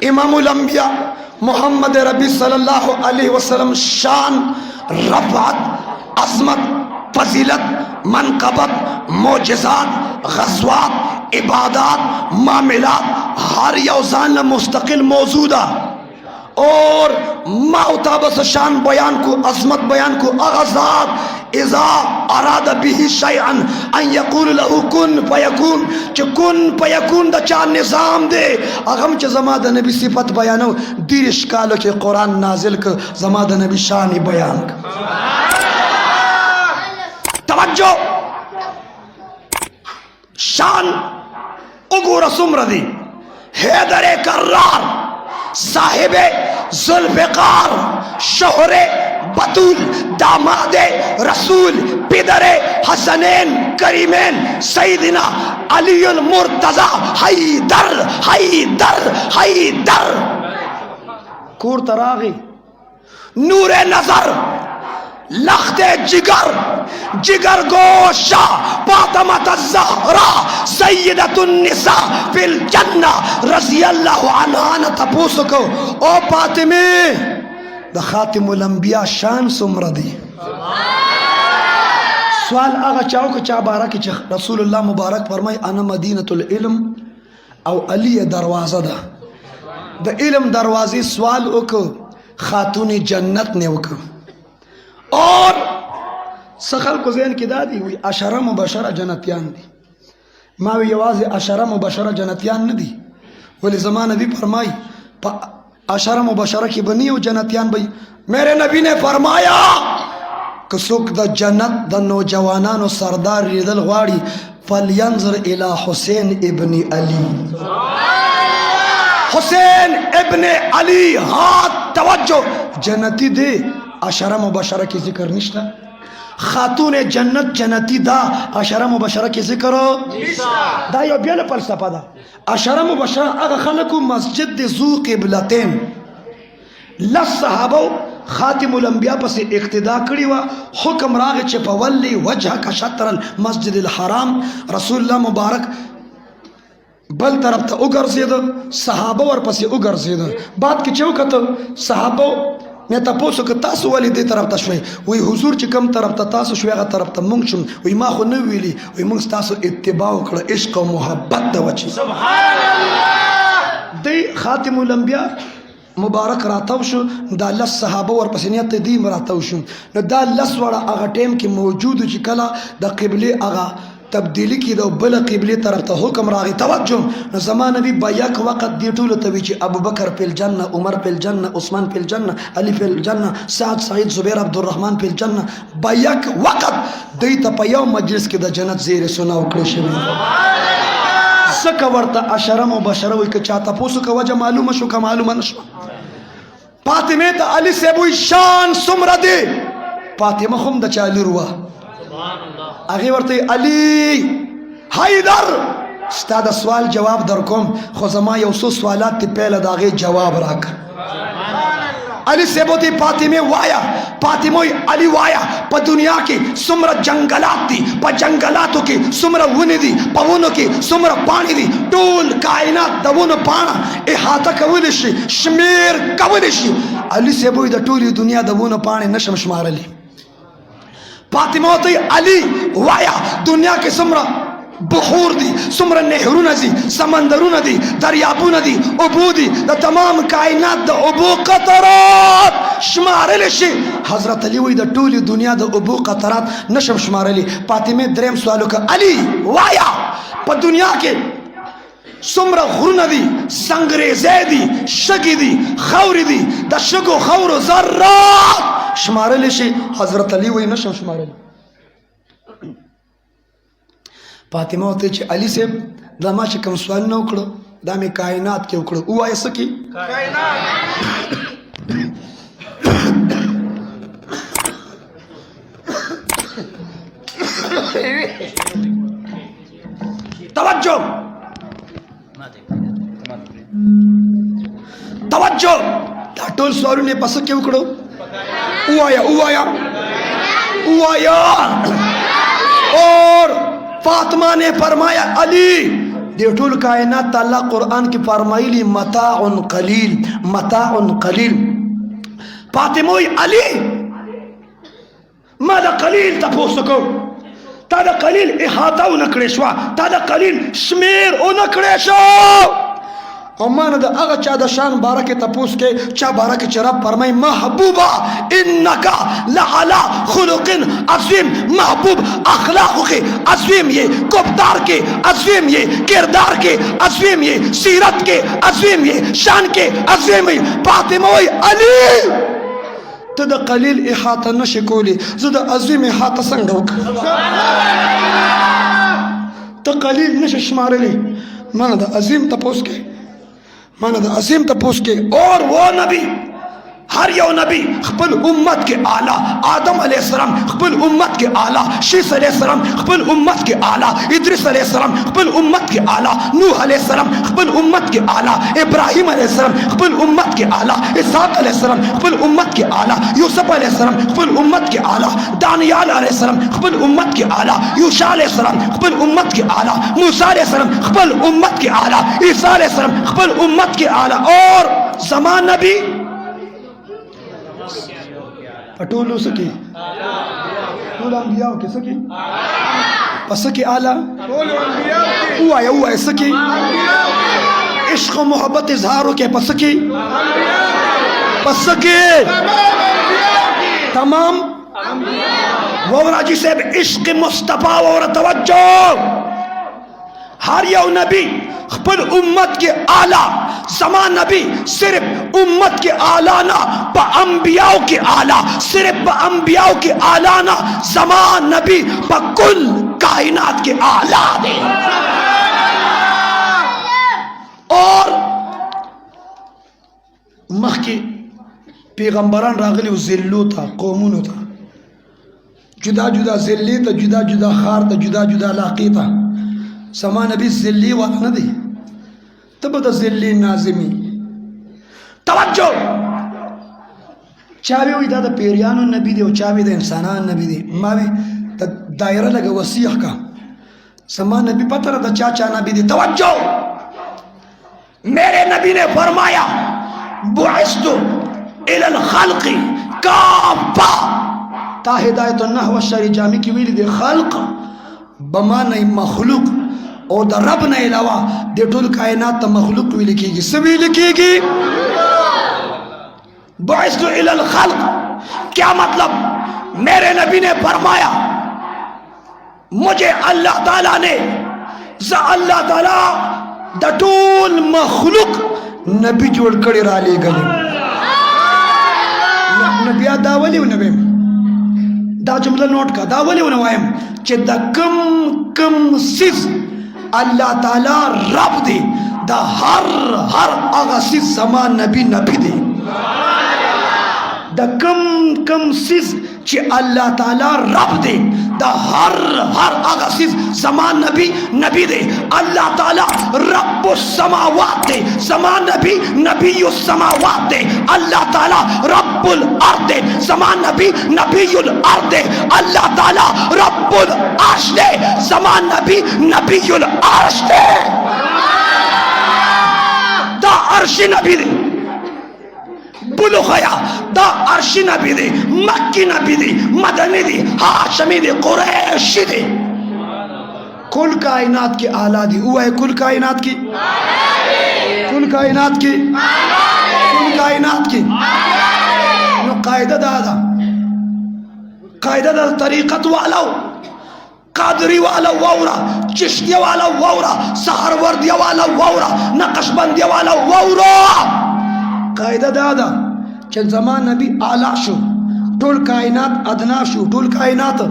इमामुल अंबिया मोहम्मद रबी सल्लल्लाहु अलैहि वसल्लम शान, रफ़अत, अज़मत, फजीलत, मनक़बत, मोजज़ात, ग़ज़वात, इबादात, मामलात हर यौज़ान मुस्तकिल मौजूदा और माउताबस शान बयान को, अज़मत बयान को अग़ज़ात इज़ा अराद बिही शैअन अन यक़ूल लहू कुन फयकून, च कुन फयकून द चा निज़ाम दे अगम च ज़मा द नबी सिफत बयानो दीर्श कालो के कुरान नाजिल क ज़मा द नबी शान बयान क। तवज्जो शान उगूर सुमरदी हैदर कर्रार साहिबे जुल्फ़िकार शोहरे बतूल दामादे रसूल पिदरे हसनैन करीमैन सईदिना अलीउल मुर्तज़ा हैदर हैदर हैदर कूर तरागी नूरे नजर लख्ते जिगर जिगर गोशा फातिमा ज़हरा सय्यदतुन निसा फिल जन्ना रज़ियल्लाहु अन्हा न तपूसो को ओ फातिमे द खातिमुल अंबिया शान सुमरदी। सवाल आगा चाहो कि चा बारा की रसूलुल्लाह मुबारक फरमाई अना मदीनतुल इल्म औ अली दरवाज़ा दा द इल्म दरवाज़े सवाल उक खातूनी जन्नत ने उक और सखल को ज़हन की दादी हुई अशरा मुबशरा जन्नतियान दी मावी आवाज़ अशरा मुबशरा जन्नतियान न दी वली ज़मान नबी फरमाई अशरा मुबशरा की बनी हो जन्नतियान भाई मेरे नबी ने फरमाया कसुक द जन्नत द नौजवानान सरदार रिदल वाड़ी फलयंज़ुर इला हुसैन इब्न अली, हुसैन इब्न अली। हाथ तवज्जो जन्नती दे अशरा मुबशरा की जिक्र निश्ता खातून जन्नत जन्नती दा अशरा मुबशरा की जिक्र दा यो बेल फलसफा दा अशरा मुबशरा अगर खलकु मस्जिद ज़ू क़िबलतैन लस सहाबो खातिमुल अंबिया पर से इक्तिदा करी वा हुक्म राग चे फवल्ली वजह का शत्रल मस्जिदिल हराम रसूलुल्लाह मुबारक बल तरफ था उगर से सहाबो और पसी उगर से बात की चौकत सहाबो मैं तपोसो के तासु वाली दे तरफ तशवे वही हुजूर च कम तरफ ता तासु शवेगा तरफ ता मुंगशुम वही मा खो नवीली वही मुंग तासु इत्तिबाउ कर इश्क और मोहब्बत द वची सुभान अल्लाह दे खातिमुल अंबिया मुबारक रातवशु दा लस सहाबा और पसनियत दी मरातवशु न दा लस वाला आगा टाइम की मौजूद च कला द क़िबले आगा तब्दीली की दो बल क़िबले तरफ ता हुक्म रागी तवज्जो न ज़मान नबी बैक वक़्त दी टूल तविच अबू बकर फिल जन्नह उमर फिल जन्नह उस्मान फिल जन्नह अली फिल जन्नह साद सईद जुबैर अब्दुर्रहमान फिल जन्नह बैक वक़्त दई त पयो मजलिस की द जन्नत ज़ेर सुनाओ कृष्ण सकवर्ता अशरा मुबशरा व चाहता पोसु का वजह मालूम शो का मालूम नशो फातिमे त अली से बुई शान सुमरदी फातिमा खुम द चाली रुआ आगे वर्ते अली हैदर स्ताद सवाल जवाब दरकोम खुजमा यौसो सवालात ती पहले दागे जवाब राख अली से बोती फातिमे वाया फातिमो अली वाया प दुनिया की सुमर जंगलात थी प जंगलातों की सुमर वुनी दी पवनों की सुमर पानी दी टोल कायनात दवुन पाना इहाता कवलिशी शमीर कवलिशी अली से बोई द टोली दुनिया दवुन पानी नशम शुमार अली फातिमा अली वाया दुनिया के सुमरा बहूर दी सुमर नेहरू नदी समंदरू नदी दरियाबू नदी अबू दी द तमाम कायनात द अबू कतरात शुमार लिशी हजरत अली वही द टोली दुनिया द अबू कतरात नशम शुमार अली फातिमे द्रेम सवालों का अली वाया पर दुनिया के सुमरा गुरु नदी संगरेज़े दी शगी दी खौरी दी द शगो खौर ज़र्रात शुमार लिशी हजरत अली वही नशम शुमार अली फातिमा होते चे अली से दमा चे कम सवाल न उकड़ो दामे कायनात के उकड़ो वो ऐसा की तवज्जो तवज्जो टोल सवाल ने पस के उकड़ो उआया उआया उआया और फातिमा ने फरमाया अली दे टोल कायनात अल्लाह कुरान की फरमाइली मताउन कलील फातिमोई अली मादा कलील तपोसको तादा कलील इहाता उनकड़ेशवा तादा कलील शमेर उनकड़ेशो अमान द अगा चादा शान बारा के तपूस के चा बारा के चरा फरमाई महबूबा इन्नका लअला खुलुकिन अज़ीम महबूब अखलाक के अज़ीम ये गुफ्तार के अज़ीम ये किरदार के अज़ीम ये सीरत के अज़ीम ये शान के अज़ीम ये फातिमोई अली तद कलील इहाता नशकोली जुद अज़ीम इहाता संगोक तो कलील नशमारली माना द अज़ीम तपूस के माना द अज़ीम तपूस के और वो नबी हर यो नबी खपल उम्मत के आला आदम अलैहिस्सलाम खपल उम्मत के आला शीस अलैहिस्सलाम खपल उम्मत के आला इद्रिस अलैहिस्सलाम खपल उम्मत के आला नूह अलैहिस्सलाम खपल उम्मत के आला इब्राहिम अलैहिस्सलाम खपल उम्मत के आला इसहाक अलैहिस्सलाम खपल उम्मत के आला यूसुफ अलैहिस्सलाम खपल उम्मत के आला दानियाल अलैहिस्सलाम खपल उम्मत के आला यूशा अलैहिस्सलाम खपल उम्मत के आला मूसा अलैहिस्सलाम खपल उम्मत के आला ईसा अलैहिस्सलाम खपल उम्मत के आला और ज़मान नबी पटोलो सके टोल अंबिया के सके पसके आला हुआ सके इश्क मोहब्बत इजहार के पसके तमाम वराजी से इश्क मुस्तफा और तवज्जो हर यौ नबी खपल उम्मत के आला ज़मान नबी सिर्फ उम्मत के आला ना प अंबियाओं के आला सिर्फ प अंबियाओं के आला ना ज़मान नबी प कुल कायनात के आला दे और मख के पैगंबरान रागली जिल्लू था कौमुन था जुदा जुदा जिल्ली था जुदा जुदा खार था जुदा जुदा लाकी था ज़मान नबी जिल्ली वाला न दे तब तो जिल्ली नाजिमी तवज्जो चाबी हुई दादा पेरियानो नबी दे चाबी दे इंसानान नबी दे मावे दायरा लगा वसीह का ज़मान नबी पता रहा चाचा नबी दे तवज्जो मेरे नबी ने फरमाया बुइस्तु इलल खल्क़ि काफ़ा ता हिदायतुन नहव शरी जामी की विल दे खल्क़ बमाने मखलूक और द रब ने अलावा दे टोल कायनात त मखलूक भी लिखेगी सभी लिखेगी बुइस्तु इलल खल्क़ क्या मतलब मेरे नबी ने फरमाया मुझे अल्लाह ताला ने अल्लाह ताला द टोल मखलूक नबी जोड़ कर राले गले नबिया दावली नबी दा जुमला नोट का दावली वायम चे द कम कम सिज अल्लाह ताला रब दे द हर आगा सिज ज़मान नबी नबी दे द कम कम सिज चे अल्लाह ताला रब दे द हर आगा सिज ज़मान नबी नबी दे अल्लाह ताला रब्बुस समावात दे ज़मान नबी नबीयुस समावात दे अल्लाह ताला रब्बुल अर्द दे ज़मान नबी नबीयुल अर्द दे अल्लाह ताला रब्बुल अर्श दे ज़मान नबी नबीयुल अर्श दे दा अर्शी नबी दे बुलुखया दा अर्शी नबी दे मक्की नबी दे मदनी दे हाशमी दे कुरैशी दे कुल कायनात के आला दी हुआ है कुल कायनात की कुल कायनात की कुल कायनात की नो कायदा दादा तरीक़त वाला कादरी वाला वौरा चिश्तिया वाला वौरा सहरवर्दिया वाला वौरा नक्शबंदिया वाला वौरा कायदा दादा चल ज़मान नबी आला शो टोल कायनात अदना शो टोल कायनात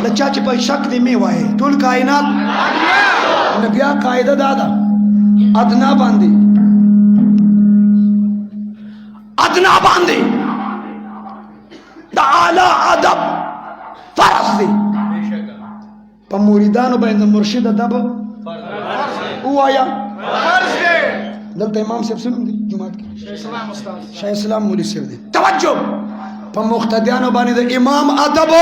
लच्चा चिपा शक दे में वाए टोल कायनात नबिया कायदा दादा अदना बांधे दा आला अदब फरज दे पर मुरीदान बंद मुर्शिद अदब हुआ दलता इमाम साहब सुन दी जुमात की शाह इस्लाम मूली से दे तवज्जो पर मुख्तदियान बाने दे इमाम अदब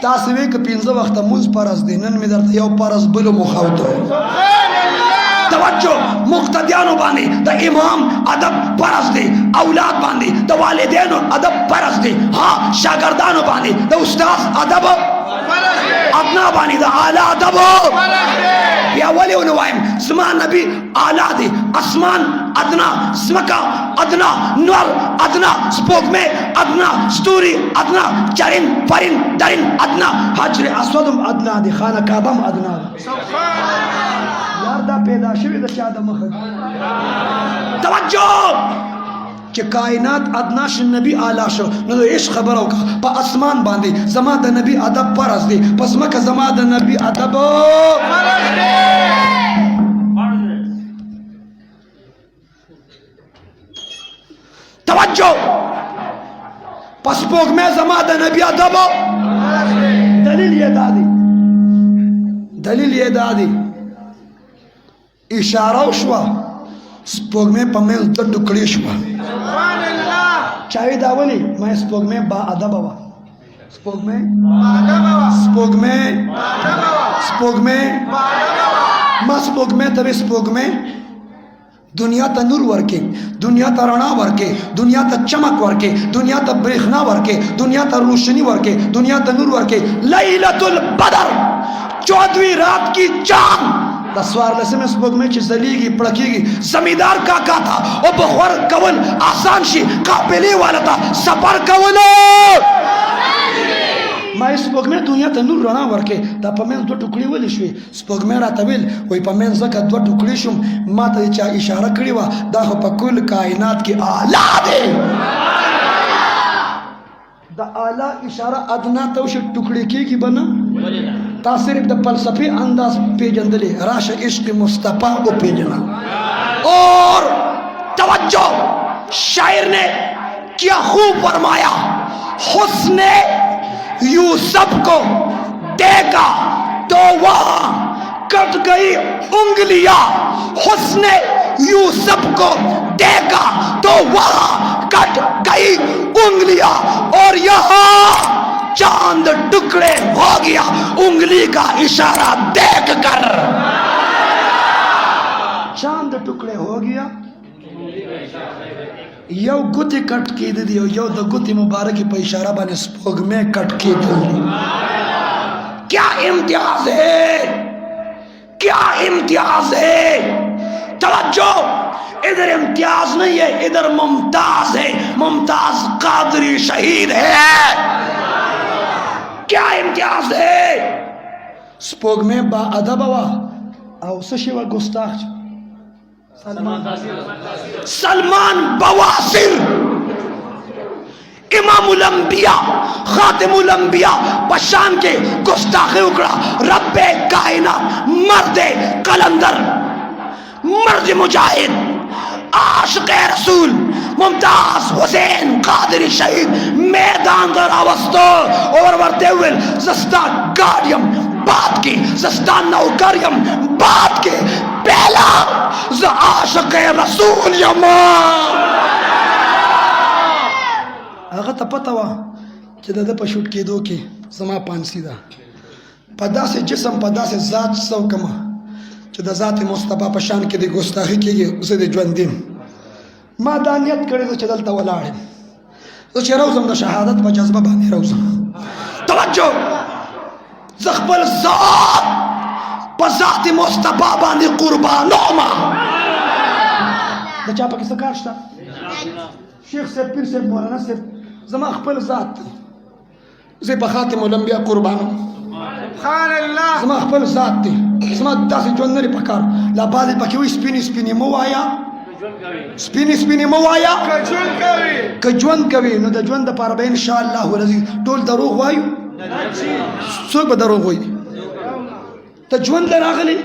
تاسو وی ک پنځه وخت مونږ فرض دي نن می درته یو فرض بل مخاوته توجه مقتدیانو باندې د امام ادب فرض دي اولاد باندې د والدینو ادب فرض دي ها شاګردانو باندې د استاد ادب فرض دي ابنا باندې د اعلی ادب فرض دي بیا ولې ونوایم زما نبی اعلی دي اسمان ادنا زمکا ادنا نور ادنا سپوږمۍ ادنا ستوري ادنا چرین پرین درین ادنا حجر اسودم ادنا دي خانه کعبه هم ادنا یار دا پیدا شوی د چا د مخ توجه چې کائنات ادنا ش نبی اعلی شو نو هیڅ خبر او په اسمان باندې زما د نبی ادب فرض دي پس مکه زما د نبی ادب فرض دي توجه پس پوګمه زما د نبی ادب دلیل یې دادی اشاره وشوه سپوږمۍ په منځ د ټوکړې شوه چاوي دا ولي ما سپوږمۍ با ادب وه سپوږمۍ ما سپوږمۍ ته سپوږمۍ دنیا ته نور ورکې دنیا ته رڼا ورکې دنیا ته چمک ورکې دنیا ته برېښنا ورکې دنیا ته روشنی ورکې دنیا ته نور ورکې لیلۃ البدر 14ویں رات کی چاند د څوارلسمې سپوږمۍ چې ځلیږي پړکېږي زمیندار کاکا ته او بخور کول آسان شي قافلې والا ته سفر کولو ما سپوږمۍ دنیا ته نور رڼا ورکې دا په منځ دوه ټوکړې ولې شوې سپوږمۍ راته ویل وایي په منځ ځکه دوه ټوکړې شوم ما ته چا اشاره کړې وه دا خو په کل کائنات کې اعلی دی د اعلی اشاره ادنا ته وشي ټوکړې کېږي به نه تا صرف د فلسفی انداز پیجندلی راشه عشق مصطفیٰ کو پیجنا اور توجہ شاعر نے کیا خوب فرمایا حسن یوسف کو دیکھا تو وہاں کٹ گئی انگلیاں حسن یوسف کو دیکھا تو وہاں کٹ گئی انگلیاں اور یہاں چاند ٹکڑے ہو گیا انگلی کا اشارہ دیکھ کر چاند ٹکڑے ہو گیا یو گوتی کٹ کی دی یو د گوتی مبارکی په اشارہ باندې سپوږمۍ کٹ کی دی کیا امتیاز ہے توجہ ادھر امتیاز نہیں ہے ادھر ممتاز ہے ممتاز قادری شہید ہے کیا امتیاز ہے سپوږمۍ با ادب وا او څه شی وا ګستاخ سلمان بواسر امام الانبیاء خاتم الانبیاء پشان کے گستاخی اکڑا رب کائنات مرد قلندر مرد مجاہد عاشق رسول ممتاز حسین قادری شہید میدان در آوستو اور ورتیول زستا گاڑیم بات کی زستا نوکریم بات کی پہلا ز عاشق رسول یما هغه ته پته وه چې د ده په شوټ کېدو کې زما پانسي ده په داسې جسم په داسې ذات څه وکړمه چې د ذات مصطفی په شان کې د ګستاخي کېږي زه د ژوند دین ما دا نیت کړی ده چې دلته ولاړ یم زه چې روزم د شهادت په جذبه باندې روزم توجه زه خپل ذات په ذات مصطفی باندې قربانومه د چا پکې څه کار شته شیخ صاحب پیر صاحب مولانا صاحب زما خپل ذات دی زه په خاتم الانبیاء قربانوم سبحان الله زما خپل ذات دی زما داسې ژوند نه لري پکار لا بعضې پکې وایي سپینې سپینې مه وایه سپینې سپینې مه وایه که ژوند کوي نو د ژوند دپاره به انشاءالله العزیز ټول دروغ وایو څوک به دروغ وایي ته ژوند له راغلی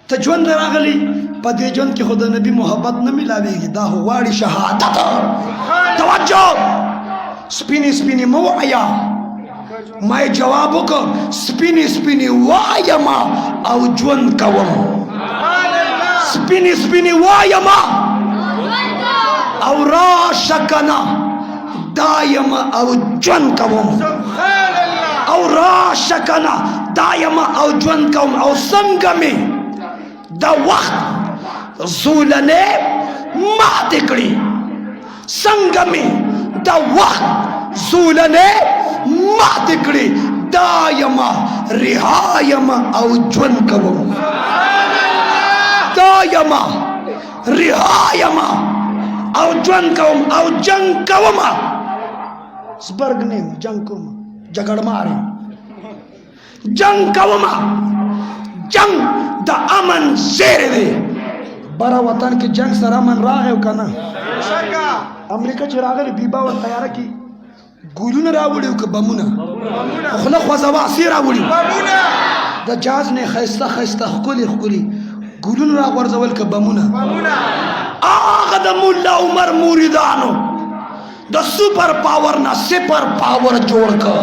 ته ژوند راغلی په دې ژوند کې خو د نبي محبت نه ملاویږي دا خو غواړي شهادت توجه سپینې سپینې مه وایه ما یې جواب وکړ سپینې سپینې وایم او ژوند کوم سپینې سپینې وایم او راشه کنه دایم او ژوند کوم او راشه کنه دا یم او ژوند کوم او څنګه مې د وخت زولنې ماتې کړي څنګه مې د وخت زولنې ماتې کړي دا یم رها یم او ژوند کوم دا یم رها یم او ژوند کوم او جنگ کوم سپرګ نیم جنگ کوم جګړه مارم جنگ کوم جنگ د امن زیر دی برا وطن کې جنگ سره امن راغی او کنه امریکا چې راغلی بیبا ور تیاره کی ګولونه راوړي او که بمونه خله خوځواسي راوړي د جاز نه خيسته خيسته خولي خولي ګولونه راغورځول که بمونه هغه د مولا عمر موریدانو د سپر پاور نه سپر پاور جوړ کړ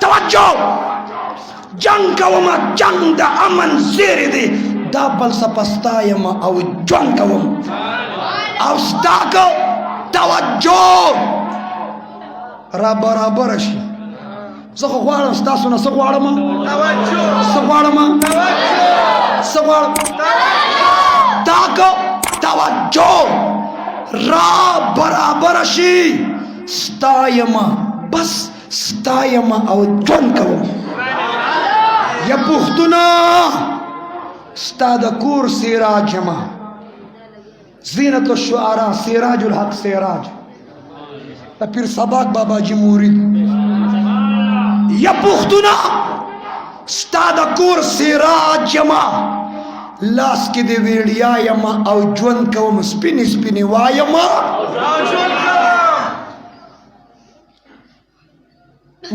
توجه جنگ کوم جنگ د امن زیر دی دا فلسفه ستایم او ژوند کوم او ستاکو توجه را برابر شي زه خو غواړم ستاسو نه څه غواړم څه غواړم څه غواړم تاکو توجه را برابر شي ستایم بس ستایم او ژوند کوم یا پښتونه ستا د کور سراج یم زینت الشعراء سراج الحق سراج د پیر سباق بابا جی مرید یا پښتونه ستا د کور سراج یم لاس کې د ویړیا یم او ژوند کوم سپینې سپینې وایم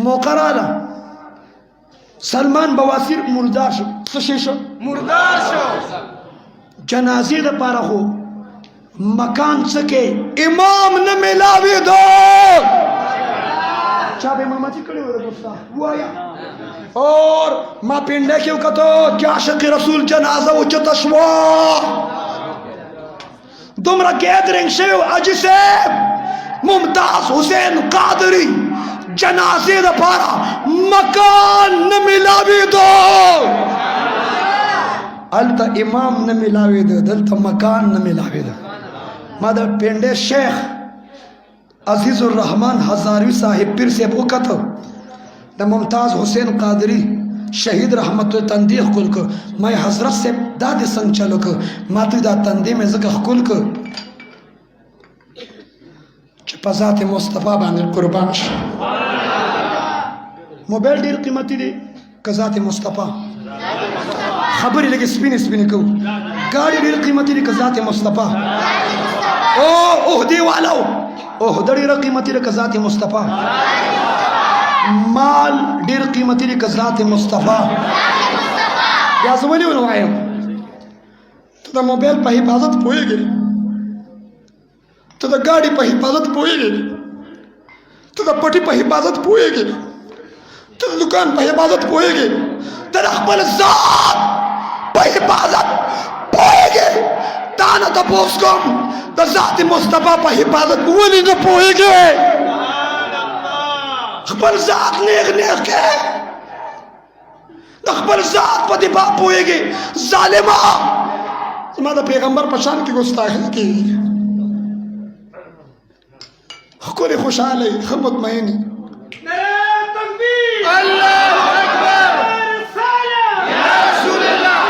موقع راله سلمان بواسیر مردار شو څه شي شو مردار شو جنازې دپاره خو مکان څه کې امام نه میلاوېدو چا به امامتي کړې وه د ګستاخ وایا اور ما پنډه کې وکتو چې عاشق رسول جنازه اوچته شوه دومره ګیدرینګ شوی حاجي صاحب ممتاز حسین قادری جنازې دپاره مکان نه میلاوېدو هلته امام نه میلاوېده دلته مکان نه میلاوېده ما د پنډې شیخ عزیز الرحمن هزاروي صاحب پیر صاحب وکتو د ممتاز حسین قادری شهید رحمت تندی خپل کو مې حضرت صاحب دا د څنګه چلو کو ما ته دا تندی مې زکه خپل کو چې په ذات مصطفی باندې قربان شي موبایل ډیر قیمتي دی که ذات مصطفی خبرې لګې سپینې سپینې کو ګاډي ډیر قیمتي دی که ذات مصطفی او دی والو ډیر قیمتي دی که ذات مصطفی مال ډیر قیمتي دی که ذات مصطفی یا زه ولې وایم ته د موبایل په حفاظت پوهېږې ته د ګاډي په حفاظت پوهېږې ته د پټي په حفاظت پوهېږې ته د دکان په حفاظت پوهېږې ته د خپل ذات په حفاظت پوهېږې تا نه تپوس کوم د ذات مصطفی په حفاظت ولې نه پوهېږې خپل ذات نیغ نیغ کې د خپل ذات په دفاع پوهېږې ظالمه زما د پیغمبر په شان کې ګستاخي کوي ښکلې خوشحاله ښه مطمئنې الله اکبر یا رسول الله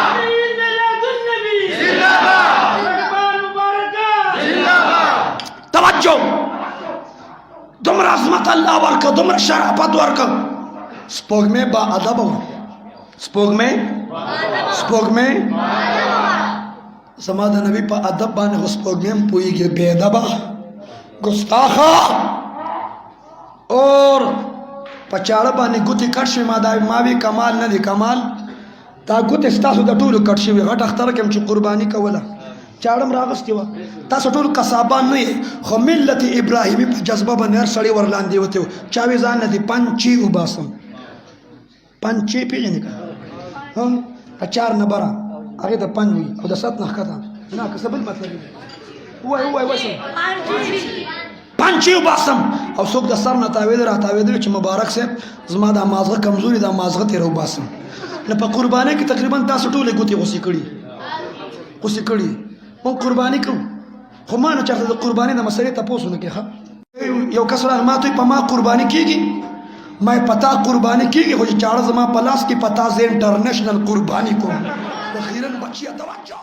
توجه دومره عظمت الله ورکړه دومره شرافت ورکړه سپوږمۍ با ادب وه سپوږمۍ زما د نبي په ادب باندې خو سپوږمۍ هم پوهېږي بې ادبه ګستاخه اور په چاړه باندې ګوتې کټ شوې ما وی کمال نه دی کمال دا ګوتې ستاسو د ټولو کټ شوې غټ اختره کې هم چې قرباني کوله چاړه م راغستې وه تاسو ټول قصابان نه یې خو ملت ابراهیمي په جذبه باندې هر سړی ورلاندې وتی و چا وی ځان نه دي پنچې وباسم پنچې پېژنې که په 4 نمبره هغې ته پنج وي او د 7 نه ښکته نه که څه بل مطلب وي وایي پنچې وباسم او څوک د سر نه تاوید را تاوید چې مبارک صاحب زما د مازغه کمزوري د مازغه تیر وباسم نه په قرباني کې تقریبا تاسو ټول ګوتې غوسې کړي مون قرباني کوم خو ما نه چرته د قرباني د مسلې تاسو نه کې یو کس راغی ما ته په ما قرباني کیږي ما پتا قرباني کیږي خو چې چاړه زما په لاس کې پتا زه انټرنیشنل قرباني کوم اخیرا بچیا توجه